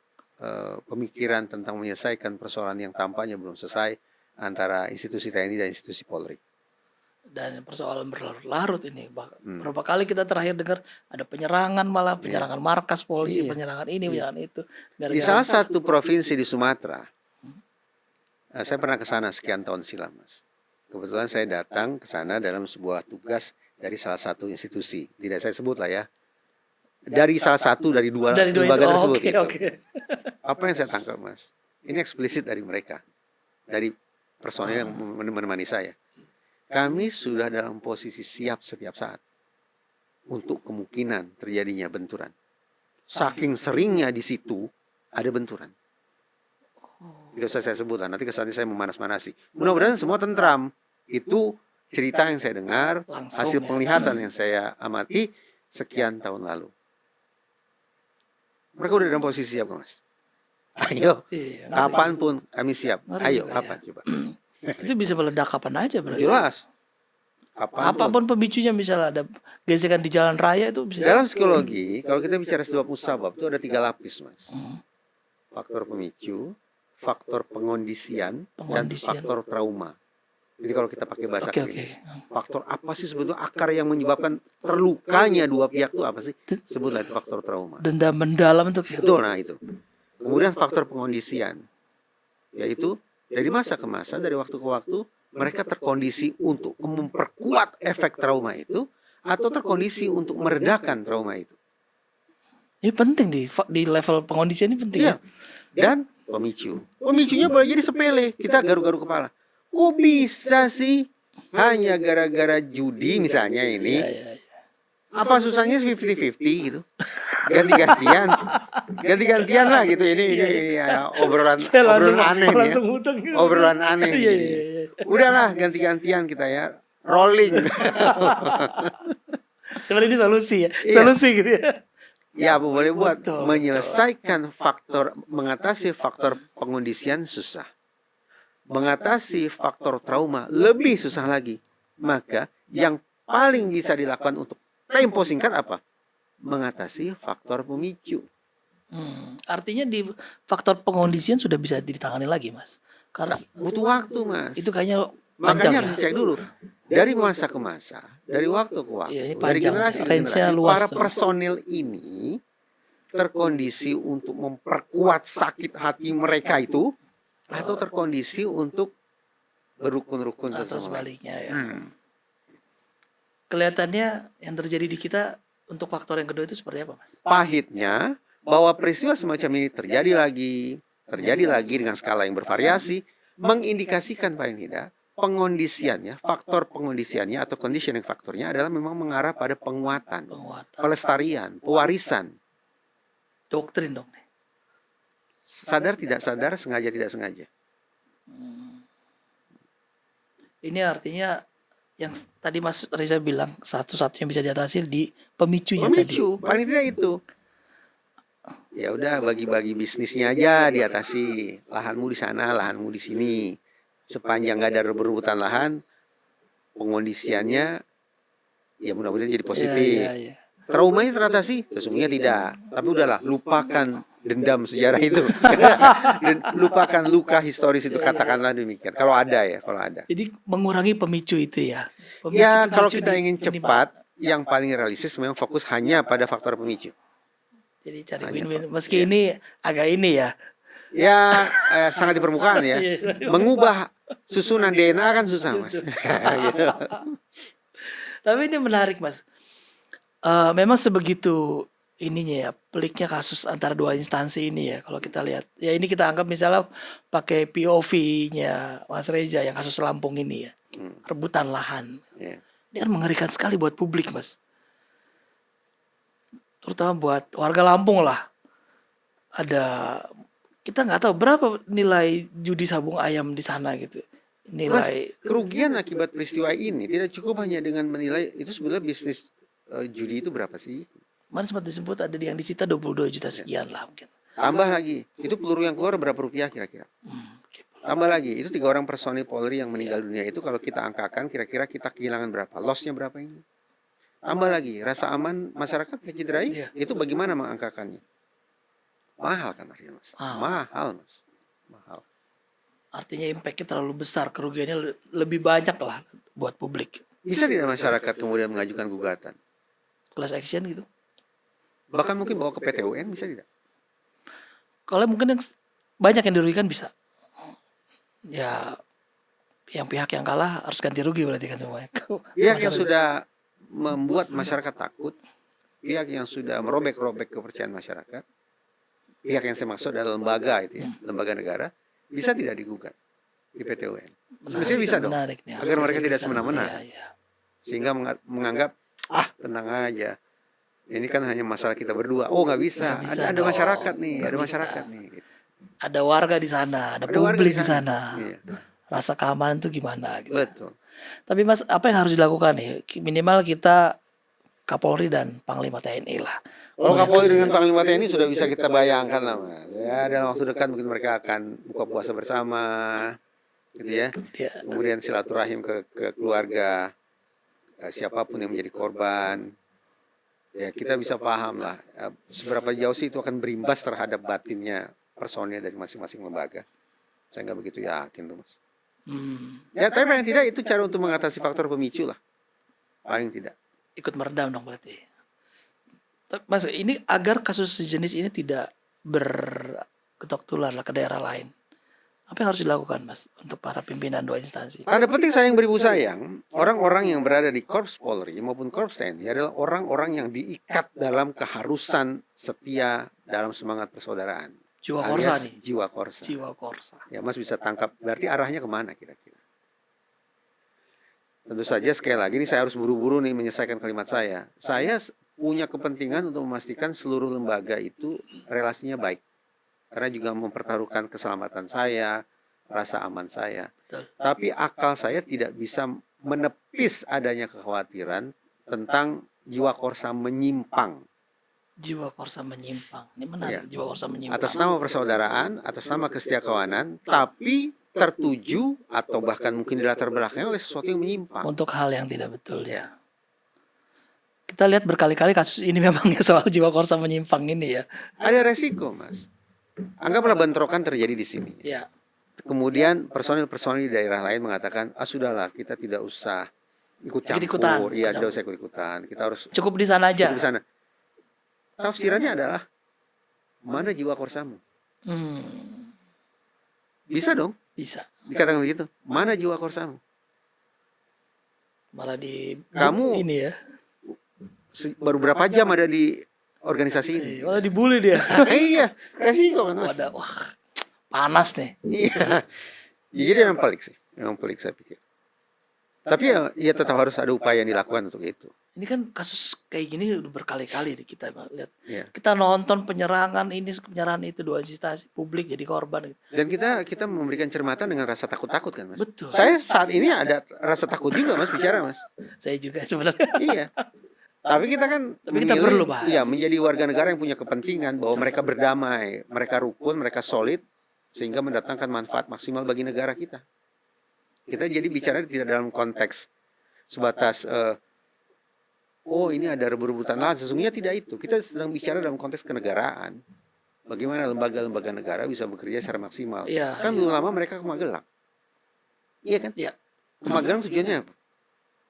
pemikiran tentang menyelesaikan persoalan yang tampaknya belum selesai antara institusi TNI dan institusi Polri. Dan persoalan berlarut-larut ini. Berapa kali kita terakhir dengar ada penyerangan malah, penyerangan markas polisi, penyerangan ini, penyerangan itu. Di salah satu provinsi di Sumatera, saya pernah ke sana sekian tahun silam, Mas. Kebetulan saya datang ke sana dalam sebuah tugas dari salah satu institusi. Tidak saya sebut lah ya. Dari salah satu dari dua lembaga tersebut. Oke, gitu. oke. Apa yang saya tangkap, Mas? Ini eksplisit dari mereka. Dari personil yang menemani saya. Kami sudah dalam posisi siap setiap saat untuk kemungkinan terjadinya benturan. Saking seringnya di situ ada benturan. Tidak usah saya sebutkan, nanti kesannya saya memanas-manasi. Mudah-mudahan semua tentram. Itu cerita yang saya dengar, Langsung, hasil ya. penglihatan yang saya amati sekian tahun lalu. Mereka udah dalam posisi siap, Mas. Ayo, Iya, kapanpun kami siap. Ngeri Ayo, juga, kapan coba? itu bisa meledak kapan aja berarti. Jelas. Kapanpun. Apapun pemicunya, misalnya ada gesekan di jalan raya itu bisa. Dalam psikologi, kalau kita bicara sebab musabab itu ada 3 lapis, Mas. Faktor pemicu, faktor pengondisian, dan faktor trauma. Jadi kalau kita pakai bahasa klinis, faktor apa sih sebetulnya akar yang menyebabkan terlukanya dua pihak itu apa sih? Sebutlah itu faktor trauma. Dendam mendalam itu. Betul, nah itu. Kemudian faktor pengondisian, yaitu dari masa ke masa, dari waktu ke waktu, mereka terkondisi untuk memperkuat efek trauma itu, atau terkondisi untuk meredakan trauma itu. Ini penting di level pengondisian ini penting ya. Dan pemicu. Pemicunya boleh jadi sepele, kita garu-garu kepala. Kok bisa sih hanya gara-gara judi misalnya ini? Apa susahnya 50-50 gitu? Ganti-gantian lah gitu. Ini ya, obrolan aneh nih ya. Obrolan aneh nih. Udahlah ganti-gantian kita ya. Rolling. Sebenarnya ini solusi ya. Solusi gitu ya. Ya, apa boleh buat menyelesaikan faktor, mengatasi faktor pengondisian susah. Mengatasi faktor trauma lebih susah lagi. Maka yang paling bisa dilakukan untuk tempo singkat apa? Mengatasi faktor pemicu. Artinya di faktor pengondisian sudah bisa ditangani lagi, Mas. Karena butuh waktu, Mas. Itu kayaknya makanya harus dicek dulu. Dari masa ke masa, dari waktu ke waktu, dari generasi ke generasi, para personil ini terkondisi untuk memperkuat sakit hati mereka itu, atau terkondisi untuk berukun-rukun atau sebaliknya ya. Kelihatannya yang terjadi di kita untuk faktor yang kedua itu seperti apa, Mas? Pahitnya bahwa peristiwa semacam ini terjadi lagi dengan skala yang bervariasi, mengindikasikan paling tidak pengondisiannya, faktor pengondisiannya atau conditioning faktornya adalah memang mengarah pada penguatan. Pelestarian, pewarisan. Doktrin dong. Sadar tidak sadar, sengaja tidak sengaja. Ini artinya yang tadi Mas Reza bilang satu-satunya bisa diatasi di pemicunya tadi. Paling tidak itu. Ya udah bagi-bagi bisnisnya aja diatasi. Lahanmu di sana, lahanmu di sini. Sepanjang nggak ada berebutan lahan, pengondisiannya ya mudah-mudahan jadi positif. Iya. Traumanya teratasi? Sesungguhnya tidak. Tapi udahlah, lupakan dendam sejarah itu. Dan lupakan luka historis itu, katakanlah demikian. Kalau ada ya, kalau ada. Jadi mengurangi pemicu itu ya. Ya kalau Pemicu kita di- ingin cepat, yang paling realistis memang fokus hanya pada faktor pemicu. Jadi cari Hanya win-win. Pak. Meski Iya. ini agak ini ya. Ya sangat di permukaan ya. Iya. Mengubah susunan DNA kan susah mas. Gitu. Tapi ini menarik mas. Memang sebegitu ininya ya, peliknya kasus antara dua instansi ini ya. Kalau kita lihat, ya ini kita anggap misalnya pakai POV-nya Mas Reza yang kasus Lampung ini ya, rebutan lahan. Ya. Ini kan mengerikan sekali buat publik mas. Terutama buat warga Lampung lah. Ada, kita nggak tahu berapa nilai judi sabung ayam di sana gitu. Mas, Nilai kerugian akibat peristiwa ini tidak cukup hanya dengan menilai itu sebenarnya bisnis judi itu berapa sih? kemarin sempat disebut ada yang disita 22 juta sekian lah mungkin. Tambah lagi, itu peluru yang keluar berapa rupiah kira-kira? Oke. Tambah lagi, itu 3 orang personil Polri yang meninggal dunia itu kalau kita angkakan kira-kira kita kehilangan berapa? Lossnya berapa ini? Tambah lagi, rasa aman masyarakat tercederai, Iya. itu bagaimana mengangkakannya? Mahal kan akhirnya mas? Mahal mas, mahal. Artinya impactnya terlalu besar, kerugiannya lebih banyak lah buat publik. Bisa tidak masyarakat kemudian mengajukan gugatan? Class action gitu. Bahkan mungkin bawa ke PT UN bisa tidak? Kalau mungkin yang banyak yang dirugikan bisa. Ya, yang pihak yang kalah harus ganti rugi berarti kan semuanya. Pihak yang sudah membuat masyarakat takut, pihak yang sudah merobek-robek kepercayaan masyarakat, pihak yang saya maksud adalah lembaga itu ya, lembaga negara, bisa tidak digugat di PT UN? Semestinya bisa dong, Menarik nih, agar mereka harusnya tidak bisa. semena-mena, Iya. sehingga menganggap tenang aja, ini kan hanya masalah kita berdua. Oh nggak bisa, Nggak bisa ada dong. masyarakat nih, Nggak ada bisa. masyarakat nih. Gitu. Ada warga di sana, ada Ada warga publik di di sana. Iya. Rasa keamanan itu gimana gitu. Betul. Tapi Mas, apa yang harus dilakukan nih? Minimal kita Kapolri dan Panglima TNI lah. Kalau Kapolri dengan Panglima TNI sudah bisa kita bayangkan lah mas. Ya dalam waktu dekat mungkin mereka akan buka puasa bersama, gitu ya. Ya, Kemudian silaturahim ke keluarga siapapun yang menjadi korban. Ya kita bisa paham lah seberapa jauh sih itu akan berimbas terhadap batinnya personil dari masing-masing lembaga. Saya nggak begitu yakin tuh mas. Ya tapi paling tidak itu cara untuk mengatasi faktor pemicu lah. Paling tidak. ikut meredam dong berarti. Mas, ini agar kasus sejenis ini tidak berketok tular lah ke daerah lain. Apa yang harus dilakukan Mas untuk para pimpinan dua instansi? Tanda penting sayang beribu sayang, orang-orang yang berada di Korps Polri maupun Korps TNI adalah orang-orang yang diikat dalam keharusan setia dalam semangat persaudaraan. Jiwa korsa Alias nih. Jiwa korsa. Jiwa korsa. Ya Mas bisa tangkap, berarti arahnya kemana kira-kira? Tentu saja sekali lagi ini saya harus buru-buru nih menyelesaikan kalimat saya. Saya punya kepentingan untuk memastikan seluruh lembaga itu relasinya baik. Karena juga mempertaruhkan keselamatan saya, rasa aman saya. Betul. Tapi akal saya tidak bisa menepis adanya kekhawatiran tentang jiwa korsa menyimpang. Jiwa korsa menyimpang. Ini menarik, Ya. jiwa korsa menyimpang. Atas nama persaudaraan, atas nama kesetiakawanan, tapi tertuju atau bahkan mungkin dilatar belakangnya oleh sesuatu yang menyimpang. Untuk hal yang tidak betul ya. Kita lihat berkali-kali kasus ini memang ya soal jiwa korsa menyimpang ini ya. Ada resiko, Mas. Anggaplah bentrokan terjadi di sini. Ya. Kemudian personil-personil di daerah lain mengatakan, sudahlah kita tidak usah ikut Ikut-ikutan. campur. Iya, tidak usah ikut-ikutan. Kita harus Cukup di sana aja. cukup di sana. Tafsirannya adalah, mana jiwa korsamu? Bisa dong Bisa. dikatakan begitu. Mana jiwa korsamu? Malah di Kamu- ini ya. Baru berapa jam ada di organisasi ini? Malah dibully dia. Iya, resiko kan, Mas. Wadah, wah, panas nih. Iya. Ya, jadi memang pelik sih. Memang pelik saya pikir. Tapi ya tetap harus ada upaya yang dilakukan untuk itu. Ini kan kasus kayak gini udah berkali-kali nih kita lihat. Iya. Kita nonton penyerangan ini, penyerangan itu, dua instansi publik jadi korban. Dan kita memberikan cermatan dengan rasa takut-takut kan, Mas. Betul. Saya saat ini ada rasa takut juga, Mas, bicara, Mas. Saya juga sebenarnya. Iya. Tapi kita kan Tapi kita memilih, perlu bahas. ya, menjadi warga negara yang punya kepentingan bahwa mereka berdamai, mereka rukun, mereka solid, sehingga mendatangkan manfaat maksimal bagi negara kita. Kita jadi bicara tidak dalam konteks sebatas oh ini ada rebut-rebutan lahan. Sesungguhnya tidak itu. Kita sedang bicara dalam konteks kenegaraan. Bagaimana lembaga-lembaga negara bisa bekerja secara maksimal. Iya, Kan belum lama mereka ke Magelang. Iya kan? Iya. Ke Magelang tujuannya apa?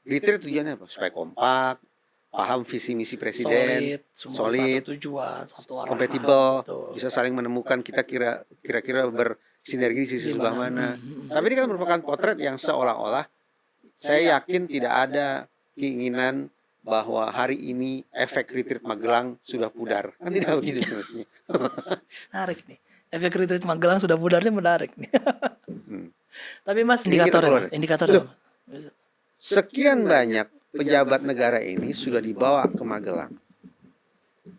Retreat tujuannya apa? Supaya kompak, paham visi misi presiden, semua solid, satu tujuan, satu arah. kompatibel, Betul. bisa saling menemukan kita kira-kira bersinergi di sisi Di sebelah mana? mana. Tapi ini kan merupakan potret yang seolah-olah saya yakin tidak ada keinginan bahwa hari ini efek retreat Magelang sudah pudar. Kan tidak begitu semestinya. Menarik nih. Efek retreat Magelang sudah pudarnya menarik nih. Hmm. Tapi Mas Ini kita keluar. indikator Loh. Sekian banyak pejabat negara ini sudah dibawa ke Magelang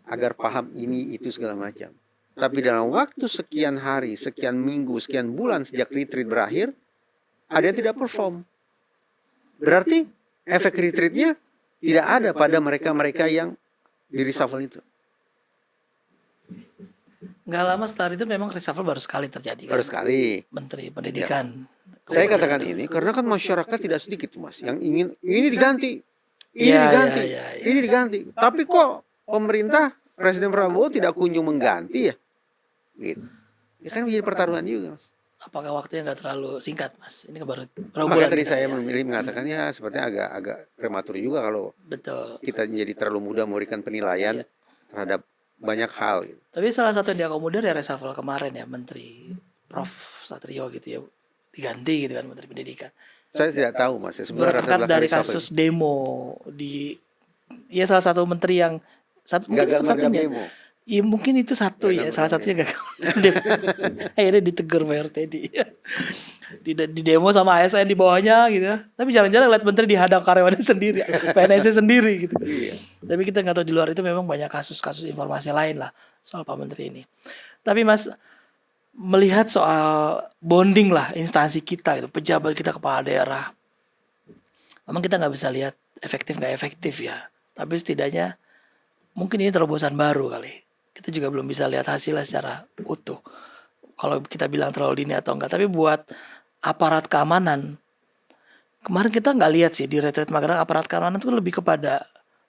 agar paham ini itu segala macam. Tapi dalam waktu sekian hari, sekian minggu, sekian bulan sejak retreat berakhir, ada yang tidak perform. Berarti efek retreatnya tidak ada pada mereka-mereka yang di reshuffle itu. Nggak lama setelah itu memang reshuffle baru sekali terjadi. Baru sekali. Menteri Pendidikan. Saya katakan ini karena kan masyarakat tidak sedikit, Mas, yang ingin ini diganti, ini Ya, diganti, ya, ya. ini diganti. Tapi kok pemerintah Presiden Prabowo tidak kunjung mengganti ya? Gitu. Ya kan menjadi pertaruhan juga, Mas. Apakah waktunya nggak terlalu singkat, Mas? Ini baru Makanya tadi kita, saya ya. memilih mengatakan ya sepertinya agak prematur juga kalau Betul. kita menjadi terlalu mudah memberikan penilaian terhadap banyak hal. Gitu. Tapi salah satu yang diakomodir ya reshuffle kemarin ya, Menteri Prof. Satrio gitu ya, diganti gitu kan Menteri Pendidikan. Saya tidak tahu, Mas. Sebenarnya Berangkat dari reshuffle kasus demo di, ya salah satu menteri yang mungkin gagal salah satunya. demo. Ya mungkin itu satu ya, salah satunya gagal. Akhirnya ditegur PRT di demo sama ASN di bawahnya gitu ya. Tapi jarang-jarang lihat menteri dihadang karyawannya sendiri, PNS-nya sendiri gitu. Iya. Tapi kita nggak tahu di luar itu memang banyak kasus-kasus informasi lain lah soal Pak Menteri ini. Tapi Mas melihat soal bonding lah instansi kita gitu, pejabat kita kepala daerah. Memang kita nggak bisa lihat efektif nggak efektif ya. Tapi setidaknya mungkin ini terobosan baru kali. Kita juga belum bisa lihat hasilnya secara utuh. Kalau kita bilang terlalu dini atau enggak. Tapi buat aparat keamanan, kemarin kita nggak lihat sih di retreat Magelang aparat keamanan itu lebih kepada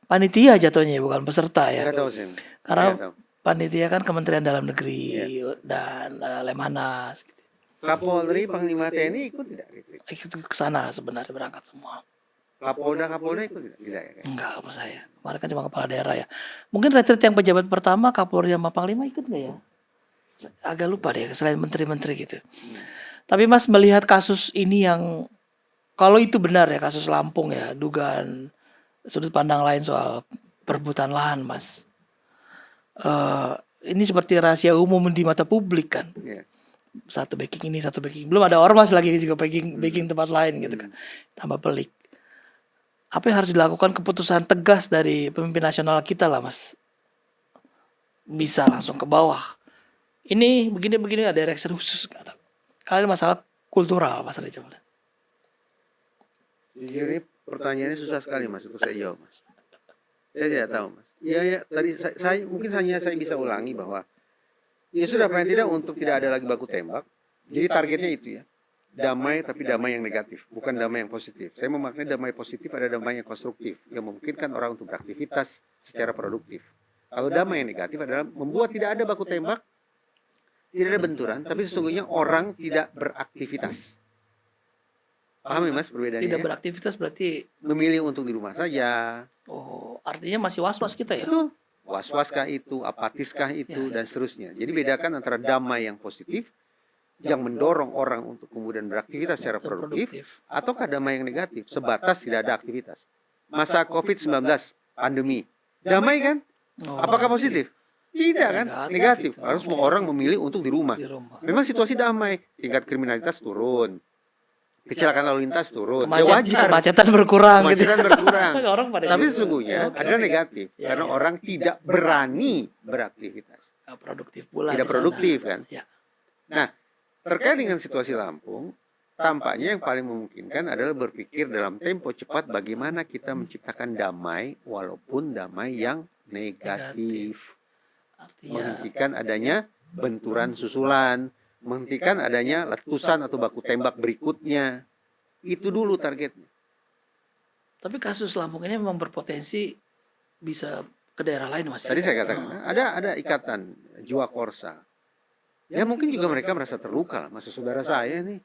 panitia jatuhnya bukan peserta ya. Nggak tahu sih. Karena Nggak tahu. panitia kan Kementerian Dalam Negeri dan Lemhanas. Gitu. Kapolri, Panglima TNI ikut tidak? Itu ke sana sebenarnya berangkat semua. Kapolda ikut tidak? Tidak ya? Enggak apa saya. Kemarin kan cuma kepala daerah ya. Mungkin retreat yang pejabat pertama Kapolri sama Panglima ikut nggak ya? Agak lupa deh selain menteri-menteri gitu. Tapi Mas melihat kasus ini yang kalau itu benar ya kasus Lampung ya dugaan sudut pandang lain soal perebutan lahan Mas. Ini seperti rahasia umum di mata publik kan. Iya. Satu backing ini, satu backing. Belum ada ormas lagi juga backing tempat lain gitu kan. Tambah pelik. Apa yang harus dilakukan keputusan tegas dari pemimpin nasional kita lah Mas. Bisa langsung ke bawah. Ini begini ada direction khusus. Kalian masalah kultural Mas Rizal. Jujur ini pertanyaannya susah sekali Mas untuk saya jawab Mas. Saya tidak tahu Mas. Ya tadi saya mungkin hanya saya bisa ulangi bahwa ya sudah paling tidak untuk tidak ada lagi baku tembak. Jadi targetnya itu ya. Damai tapi damai yang negatif, bukan damai yang positif. Saya memaknai damai positif ada damai yang konstruktif yang memungkinkan orang untuk beraktivitas secara produktif. Kalau damai yang negatif adalah membuat tidak ada baku tembak, tidak ada benturan, tapi sesungguhnya orang tidak beraktivitas. Paham ya Mas perbedaannya? Tidak beraktivitas berarti Memilih untuk di rumah saja. oh artinya masih was-was kita ya. Itu was-waskah itu, apatiskah itu dan seterusnya. Jadi bedakan antara damai yang positif yang mendorong orang untuk kemudian beraktivitas secara produktif ataukah damai yang negatif sebatas tidak ada aktivitas. Masa COVID-19 pandemi damai kan? Apakah positif? Tidak kan? Negatif. Harus semua orang memilih untuk di rumah. Memang situasi damai, tingkat kriminalitas turun, kecelakaan lalu lintas turun. Ya wajar. Kemacetan berkurang gitu. Kemacetan berkurang. Orang pada Tapi gitu. sesungguhnya ada negatif karena orang tidak berani beraktivitas. Produktif pula. Tidak produktif kan? Ya. Nah, terkait dengan situasi Lampung, tampaknya yang paling memungkinkan adalah berpikir dalam tempo cepat bagaimana kita menciptakan damai walaupun damai yang negatif. Artinya Menghentikan adanya benturan susulan, menghentikan adanya letusan atau baku tembak berikutnya. Itu dulu targetnya. tapi kasus Lampung ini memang berpotensi bisa ke daerah lain, Mas. Tadi saya katakan ada ikatan jiwa korsa. Ya mungkin juga mereka merasa terluka lah. Masa saudara saya nih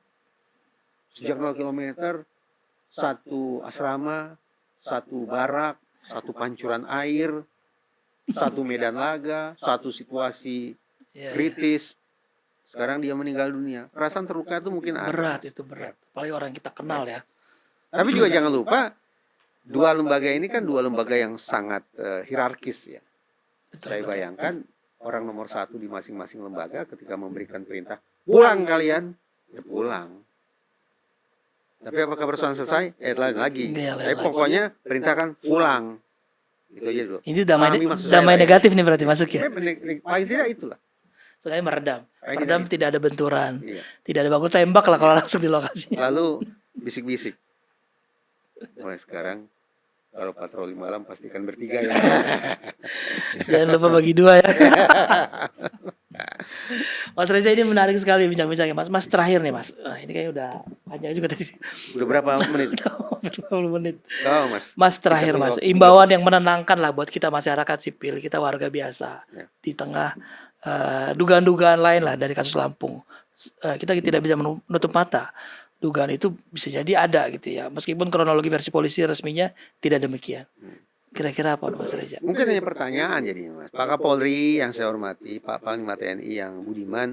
sejak 0 kilometer, satu asrama, satu barak, satu pancuran air, satu medan laga, satu situasi Ya, kritis. Sekarang dia meninggal dunia. Perasaan terluka itu mungkin ada. berat itu berat. Apalagi orang kita kenal ya. Tapi juga jangan lupa, dua lembaga ini kan dua lembaga yang sangat hierarkis ya. Saya bayangkan orang nomor satu di masing-masing lembaga ketika memberikan perintah, pulang kalian, ya pulang. Tapi apakah persoalan selesai? Lain lagi. Iya, lain Tapi lagi. pokoknya perintahkan pulang. Itu aja dulu. Ini damai Pahami maksud damai saya, ya? negatif nih berarti masuk ya. Paling tidak itulah. Soalnya meredam. Paling Meredam tidak tidak ada benturan. Iya. Tidak ada baku tembak lah kalau langsung di lokasi. Lalu bisik-bisik. Mulai sekarang kalau patroli malam pastikan bertiga ya. Jangan lupa bagi dua ya. Mas Reza, ini menarik sekali bincang-bincangnya Mas. Mas terakhir nih Mas. Ini kayaknya udah panjang juga tadi. Udah berapa menit? 20 menit. Oh Mas. Mas terakhir Mas, imbauan yang menenangkan lah buat kita masyarakat sipil, kita warga biasa Ya. di tengah dugaan-dugaan lain lah dari kasus Lampung. Kita tidak bisa menutup mata. Dugaan itu bisa jadi ada gitu ya. Meskipun kronologi versi polisi resminya tidak demikian. Kira-kira apa Mas Reza? Mungkin hanya pertanyaan jadi Mas. Pak Kapolri yang saya hormati, Pak Panglima TNI yang budiman,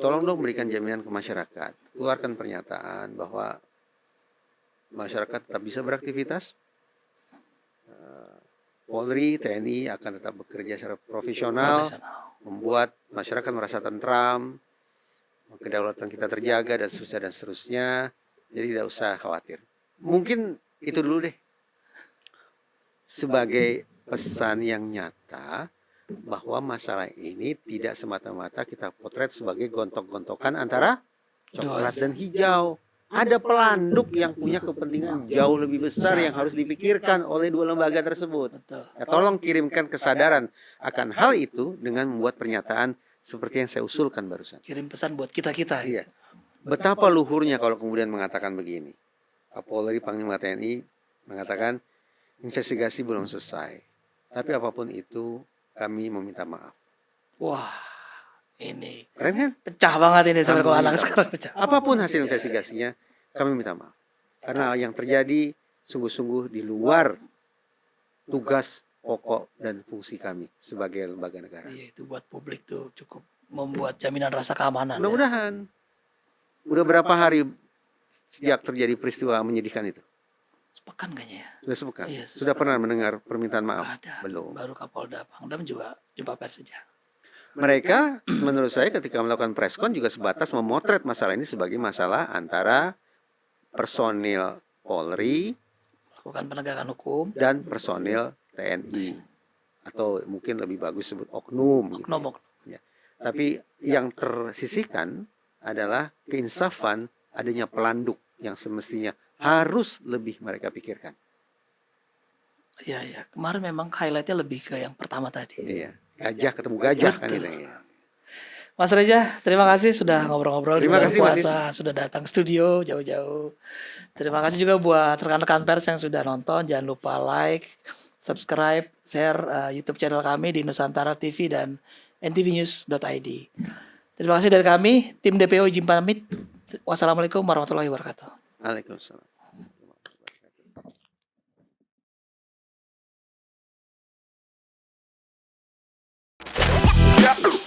tolong dong berikan jaminan ke masyarakat. Keluarkan pernyataan bahwa masyarakat tetap bisa beraktivitas. Polri, TNI akan tetap bekerja secara profesional, membuat masyarakat merasa tentram, kedaulatan kita terjaga dan seterusnya. Jadi tidak usah khawatir. Mungkin itu dulu deh. Sebagai pesan yang nyata bahwa masalah ini tidak semata-mata kita potret sebagai gontok-gontokan antara coklat dan hijau. Ada pelanduk yang punya kepentingan jauh lebih besar yang harus dipikirkan oleh dua lembaga tersebut. Betul. Ya, tolong kirimkan kesadaran akan hal itu dengan membuat pernyataan seperti yang saya usulkan barusan. Kirim pesan buat kita-kita. Iya. Betapa luhurnya kalau kemudian mengatakan begini. Kapolri Panglima TNI mengatakan investigasi belum selesai. Tapi apapun itu kami meminta maaf. Wah, ini Keren kan? pecah banget ini sebenarnya kalau Kami anak minta sekarang pecah. Apapun hasil investigasinya kami minta maaf. Karena yang terjadi sungguh-sungguh di luar tugas pokok dan fungsi kami sebagai lembaga negara. Iya, itu buat publik tuh cukup membuat jaminan rasa keamanan. Ya. Mudah-mudahan. Udah berapa hari sejak terjadi peristiwa menyedihkan itu? Sepekan kayaknya ya. Sudah sepekan? Iya, Sudah pernah mendengar permintaan maaf? Ada. Belum. Baru Kapolda Pangdam juga jumpa pers saja. Mereka menurut saya ketika melakukan preskon juga sebatas memotret masalah ini sebagai masalah antara personil Polri Melakukan penegakan hukum. dan personil TNI. Atau mungkin lebih bagus sebut oknum. Gitu. Oknum. Ya. Tapi yang tersisihkan adalah keinsafan adanya pelanduk yang semestinya harus lebih mereka pikirkan. Iya, iya. Kemarin memang highlightnya lebih ke yang pertama tadi. Iya, gajah ketemu gajah kan Betul. gitu. Mas Reza, terima kasih sudah ngobrol-ngobrol di Terima bulan kasih, Mas puasa, sudah datang studio jauh-jauh. Terima kasih juga buat rekan-rekan pers yang sudah nonton. Jangan lupa like, subscribe, share YouTube channel kami di Nusantara TV dan ntvnews.id. Terima kasih dari kami, tim DPO izin pamit. Wassalamualaikum warahmatullahi wabarakatuh. Waalaikumsalam. Yeah.